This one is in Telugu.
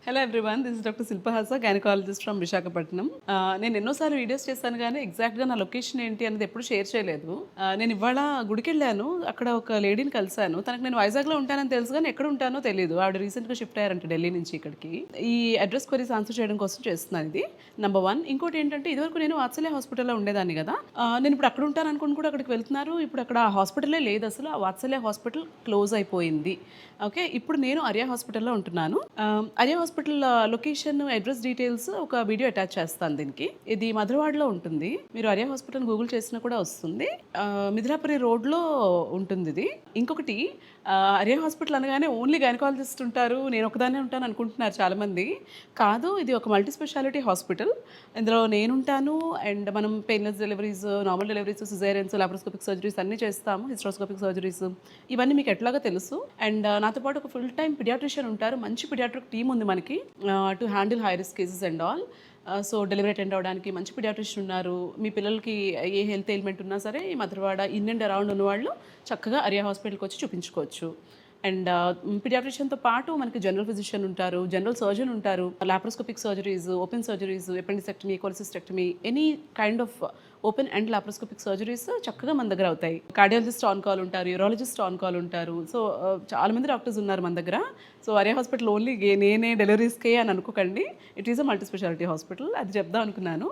Hello everyone, this is doctor Shilpahasa, gynaecologist from Visakhapatnam. నేను ఎన్నోసార్లు వీడియోస్ చేశాను కానీ ఎగ్జాక్ట్గా నా లొకేషన్ ఏంటి అనేది ఎప్పుడు షేర్ చేయలేదు. నేను ఇవాళ గుడికి వెళ్ళాను, అక్కడ ఒక లేడీని కలిశాను. తనకు నేను వైజాగ్లో ఉంటానని తెలుసు కానీ ఎక్కడ ఉంటానో తెలియదు. ఆవిడ రీసెంట్గా షిఫ్ట్ అయ్యారంట ఢిల్లీ నుంచి ఇక్కడికి. ఈ అడ్రస్ క్వరీస్ ఆన్సర్ చేయడం కోసం చేస్తున్నాను ఇది. నెంబర్ 1. ఇంకోటి ఏంటంటే, ఇదివరకు నేను వాత్సల్య హాస్పిటల్లో ఉండేదాన్ని కదా. నేను ఇప్పుడు అక్కడ ఉంటాను అనుకుని కూడా అక్కడికి వెళ్తున్నారు. ఇప్పుడు అక్కడ ఆ హాస్పిటలే లేదు, అసలు ఆ వాత్సల్య హాస్పిటల్ క్లోజ్ అయిపోయింది. ఓకే, ఇప్పుడు నేను అరియా హాస్పిటల్లో ఉంటున్నాను. అరియా హాస్పిటల్ లొకేషన్, అడ్రస్ డీటెయిల్స్ ఒక వీడియో అటాచ్ చేస్తాను దీనికి. ఇది మధురవాడలో ఉంటుంది. మీరు అరియా హాస్పిటల్ గూగుల్ చేసినా కూడా వస్తుంది. మిథిలాపురి రోడ్లో ఉంటుంది ఇది. ఇంకొకటి, అరియా హాస్పిటల్ అనగానే ఓన్లీ గైనకాలజిస్ట్ ఉంటారు, నేను ఒకదాన్నే ఉంటాను అనుకుంటున్నారు చాలామంది. కాదు, ఇది ఒక మల్టీ స్పెషాలిటీ హాస్పిటల్. ఇందులో నేనుంటాను అండ్ మనం painless deliveries, normal deliveries, caesareans, laparoscopic surgeries అన్నీ చేస్తాము. హిస్ట్రోస్కోపిక్ సర్జరీస్ ఇవన్నీ మీకు ఎట్లాగా తెలుసు. అండ్ నాతో పాటు ఒక ఫుల్ టైం పిడియాట్రిషియన్ ఉంటారు. మంచి పిడియాట్రిక్ టీమ్ ఉంది మనకి to handle high risk cases and all. So delivery attend అవ్వడానికి మంచి పిడియాట్రిషియన్ ఉన్నారు. మీ పిల్లలకి ఏ హెల్త్ ఎయిల్మెంట్ ఉన్నా సరే ఈ మధురవాడ ఇన్ అండ్ అరౌండ్ ఉన్న వాళ్ళు చక్కగా అరియా హాస్పిటల్కి వచ్చి చూపించుకోవచ్చు. అండ్ పిడియాట్రిషియన్తో పాటు మనకి జనరల్ ఫిజిషియన్ ఉంటారు, జనరల్ సర్జన్ ఉంటారు, laparoscopic surgeries, open surgeries, appendicectomy, cholecystectomy, any kind of open and laparoscopic surgeries చక్కగా మన దగ్గర అవుతాయి. కార్డియాలజిస్ట్ ఆన్ కాల్ ఉంటారు, యూరాలజిస్ట్ ఆన్ కాల్ ఉంటారు. సో చాలా మంది డాక్టర్స్ ఉన్నారు మన దగ్గర. సో అరియా హాస్పిటల్ ఓన్లీ నేనే డెలివరీస్కే అని అనుకోకండి. It is a multi speciality hospital, అది చెప్దాం అనుకున్నాను.